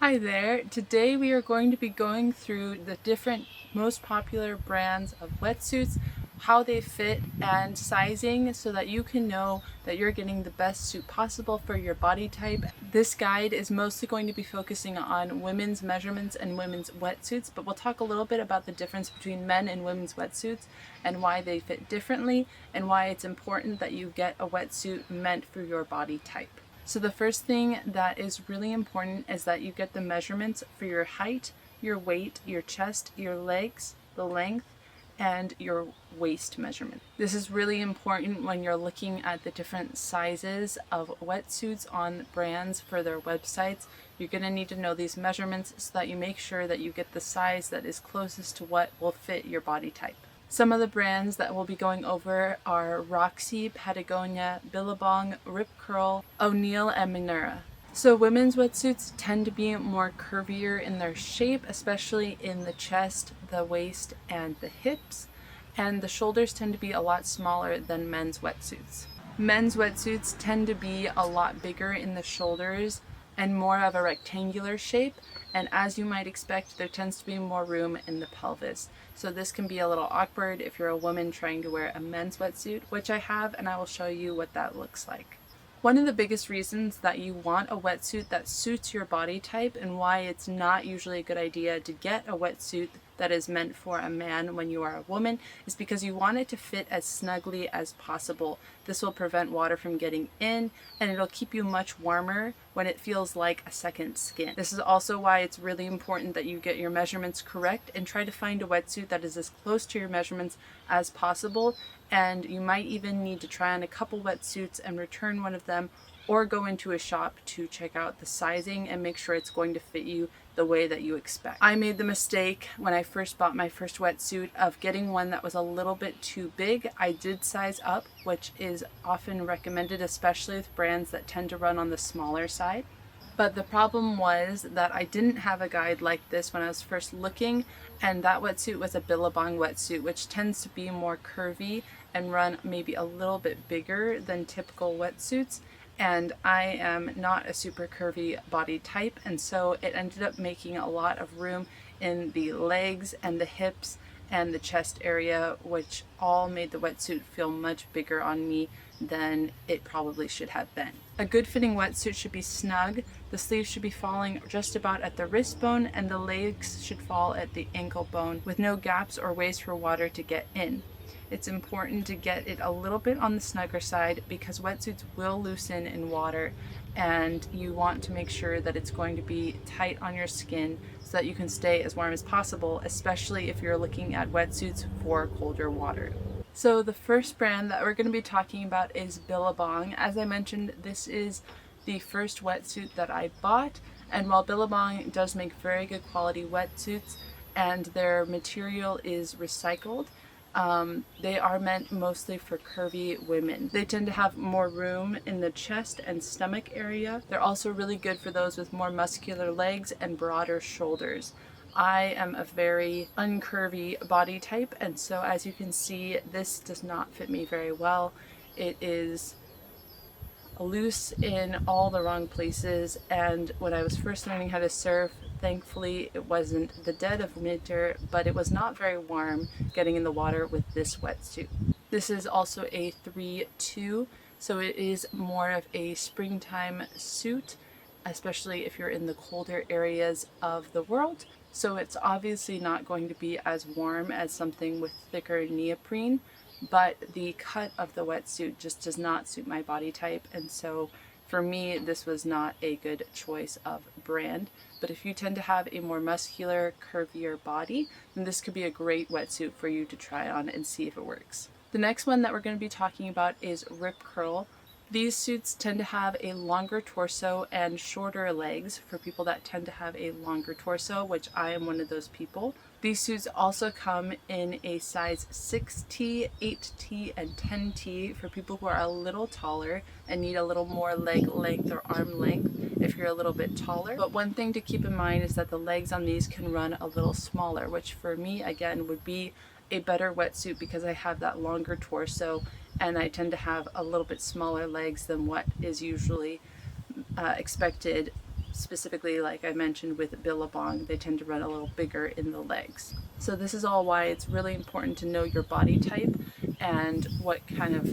Hi there. Today we are going to be going through the different most popular brands of wetsuits, how they fit, and sizing so that you can know that you're getting the best suit possible for your body type. This guide is mostly going to be focusing on women's measurements and women's wetsuits, but we'll talk a little bit about the difference between men and women's wetsuits and why they fit differently and why it's important that you get a wetsuit meant for your body type. So the first thing that is really important is that you get the measurements for your height, your weight, your chest, your legs, the length, and your waist measurement. This is really important when you're looking at the different sizes of wetsuits on brands for their websites. You're going to need to know these measurements so that you make sure that you get the size that is closest to what will fit your body type. Some of the brands that we'll be going over are Roxy, Patagonia, Billabong, Rip Curl, O'Neill, and Manera. So women's wetsuits tend to be more curvier in their shape, especially in the chest, the waist, and the hips, and the shoulders tend to be a lot smaller than men's wetsuits. Men's wetsuits tend to be a lot bigger in the shoulders and more of a rectangular shape, and as you might expect, there tends to be more room in the pelvis. So this can be a little awkward if you're a woman trying to wear a men's wetsuit, which I have, and I will show you what that looks like. One of the biggest reasons that you want a wetsuit that suits your body type and why it's not usually a good idea to get a wetsuit that is meant for a man when you are a woman is because you want it to fit as snugly as possible. This will prevent water from getting in, and it'll keep you much warmer when it feels like a second skin. This is also why it's really important that you get your measurements correct and try to find a wetsuit that is as close to your measurements as possible. And you might even need to try on a couple wetsuits and return one of them, or go into a shop to check out the sizing and make sure it's going to fit you the way that you expect. I made the mistake when I first bought my first wetsuit of getting one that was a little bit too big. I did size up, which is often recommended, especially with brands that tend to run on the smaller side. But the problem was that I didn't have a guide like this when I was first looking, and that wetsuit was a Billabong wetsuit, which tends to be more curvy and run maybe a little bit bigger than typical wetsuits. And I am not a super curvy body type, and so it ended up making a lot of room in the legs and the hips and the chest area, which all made the wetsuit feel much bigger on me than it probably should have been. A good fitting wetsuit should be snug. The sleeves should be falling just about at the wrist bone, and the legs should fall at the ankle bone with no gaps or ways for water to get in. It's important to get it a little bit on the snugger side because wetsuits will loosen in water, and you want to make sure that it's going to be tight on your skin so that you can stay as warm as possible, especially if you're looking at wetsuits for colder water. So the first brand that we're going to be talking about is Billabong. As I mentioned, this is the first wetsuit that I bought, and while Billabong does make very good quality wetsuits and their material is recycled, they are meant mostly for curvy women. They tend to have more room in the chest and stomach area. They're also really good for those with more muscular legs and broader shoulders. I am a very uncurvy body type, and so as you can see, this does not fit me very well. It is loose in all the wrong places, and when I was first learning how to surf, thankfully it wasn't the dead of winter, but it was not very warm getting in the water with this wetsuit. This is also a 3-2, so it is more of a springtime suit, especially if you're in the colder areas of the world. So it's obviously not going to be as warm as something with thicker neoprene, but the cut of the wetsuit just does not suit my body type, and so for me this was not a good choice of brand. But if you tend to have a more muscular, curvier body, then this could be a great wetsuit for you to try on and see if it works. The next one that we're going to be talking about is Rip Curl. These suits tend to have a longer torso and shorter legs for people that tend to have a longer torso, which I am one of those people. These suits also come in a size 6T, 8T, and 10T for people who are a little taller and need a little more leg length or arm length if you're a little bit taller. But one thing to keep in mind is that the legs on these can run a little smaller, which for me, again, would be a better wetsuit because I have that longer torso and I tend to have a little bit smaller legs than what is usually expected specifically, like I mentioned with Billabong, they tend to run a little bigger in the legs. So this is all why it's really important to know your body type and what kind of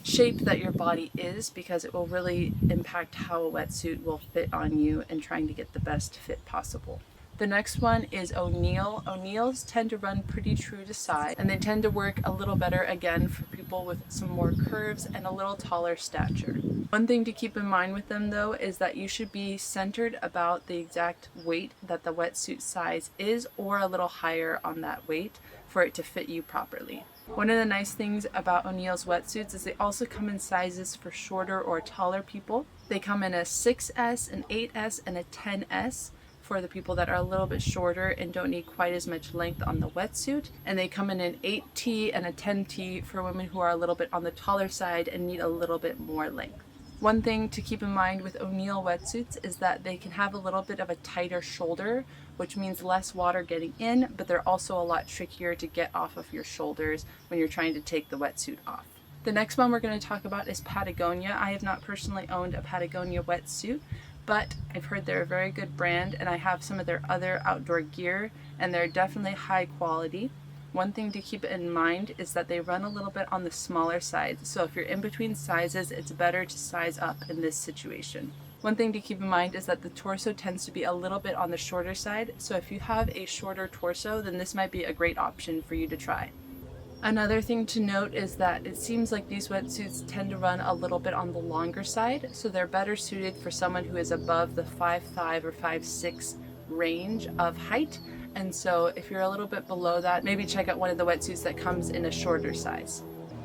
shape that your body is, because it will really impact how a wetsuit will fit on you and trying to get the best fit possible. The next one is O'Neill. O'Neills tend to run pretty true to size, and they tend to work a little better again for people with some more curves and a little taller stature. One thing to keep in mind with them though is that you should be centered about the exact weight that the wetsuit size is, or a little higher on that weight for it to fit you properly. One of the nice things about O'Neill's wetsuits is they also come in sizes for shorter or taller people. They come in a 6S, an 8S, and a 10S for the people that are a little bit shorter and don't need quite as much length on the wetsuit. And they come in an 8T and a 10T for women who are a little bit on the taller side and need a little bit more length. One thing to keep in mind with O'Neill wetsuits is that they can have a little bit of a tighter shoulder, which means less water getting in, but they're also a lot trickier to get off of your shoulders when you're trying to take the wetsuit off. The next one we're going to talk about is Patagonia. I have not personally owned a Patagonia wetsuit, but I've heard they're a very good brand, and I have some of their other outdoor gear, and they're definitely high quality. One thing to keep in mind is that they run a little bit on the smaller side, so if you're in between sizes, it's better to size up in this situation. One thing to keep in mind is that the torso tends to be a little bit on the shorter side, so if you have a shorter torso, then this might be a great option for you to try. Another thing to note is that it seems like these wetsuits tend to run a little bit on the longer side, so they're better suited for someone who is above the 5'5" or 5'6" range of height. And so if you're a little bit below that, maybe check out one of the wetsuits that comes in a shorter size.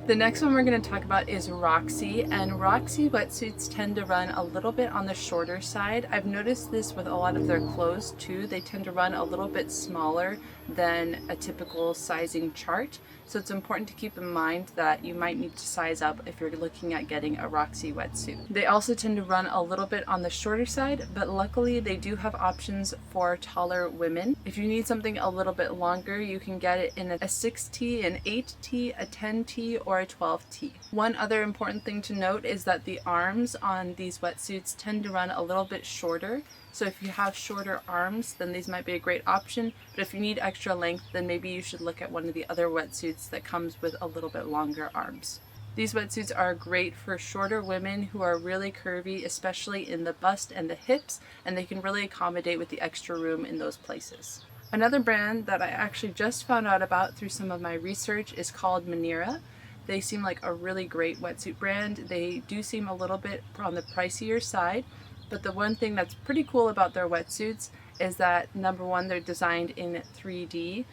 The next one we're going to talk about is Roxy, and Roxy wetsuits tend to run a little bit on the shorter side. I've noticed this with a lot of their clothes too. They tend to run a little bit smaller than a typical sizing chart. So it's important to keep in mind that you might need to size up if you're looking at getting a Roxy wetsuit. They also tend to run a little bit on the shorter side, but luckily they do have options for taller women. If you need something a little bit longer, you can get it in a 6T, an 8T, a 10T, or a 12T. One other important thing to note is that the arms on these wetsuits tend to run a little bit shorter. So if you have shorter arms, then these might be a great option. But if you need extra length, then maybe you should look at one of the other wetsuits that comes with a little bit longer arms. These wetsuits are great for shorter women who are really curvy, especially in the bust and the hips, and they can really accommodate with the extra room in those places. Another brand that I actually just found out about through some of my research is called Manera. They seem like a really great wetsuit brand. They do seem a little bit on the pricier side, but the one thing that's pretty cool about their wetsuits is that, number one, they're designed in 3D,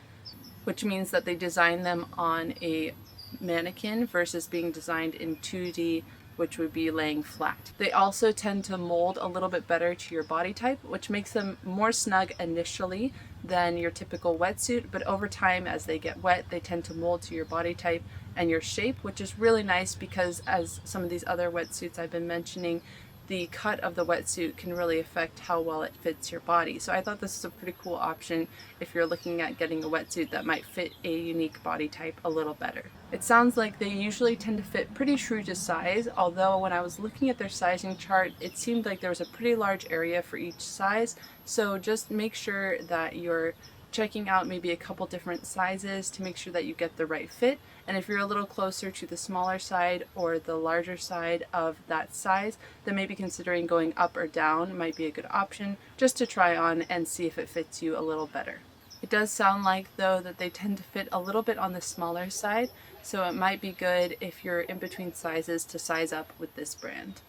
which means that they design them on a mannequin versus being designed in 2D, which would be laying flat. They also tend to mold a little bit better to your body type, which makes them more snug initially than your typical wetsuit, but over time as they get wet, they tend to mold to your body type and your shape, which is really nice because, as some of these other wetsuits I've been mentioning, the cut of the wetsuit can really affect how well it fits your body. So I thought this is a pretty cool option if you're looking at getting a wetsuit that might fit a unique body type a little better. It sounds like they usually tend to fit pretty true to size, although when I was looking at their sizing chart, it seemed like there was a pretty large area for each size. So just make sure that you're checking out maybe a couple different sizes to make sure that you get the right fit. And if you're a little closer to the smaller side or the larger side of that size, then maybe considering going up or down might be a good option just to try on and see if it fits you a little better. It does sound like, though, that they tend to fit a little bit on the smaller side, so it might be good if you're in between sizes to size up with this brand.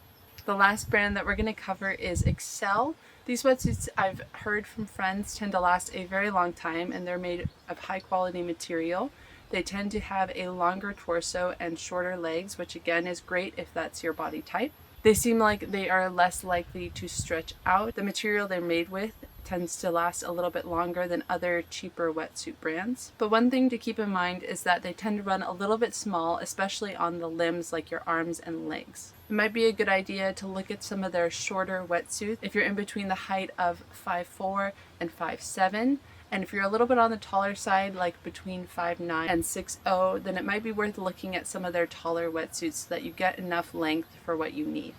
The last brand that we're going to cover is Xcel. These wetsuits, I've heard from friends, tend to last a very long time, and they're made of high quality material. They tend to have a longer torso and shorter legs, which again is great if that's your body type. They seem like they are less likely to stretch out. The material they're made with tends to last a little bit longer than other cheaper wetsuit brands. But one thing to keep in mind is that they tend to run a little bit small, especially on the limbs like your arms and legs. It might be a good idea to look at some of their shorter wetsuits if you're in between the height of 5'4" and 5'7". And if you're a little bit on the taller side, like between 5'9" and 6'0", then it might be worth looking at some of their taller wetsuits so that you get enough length for what you need.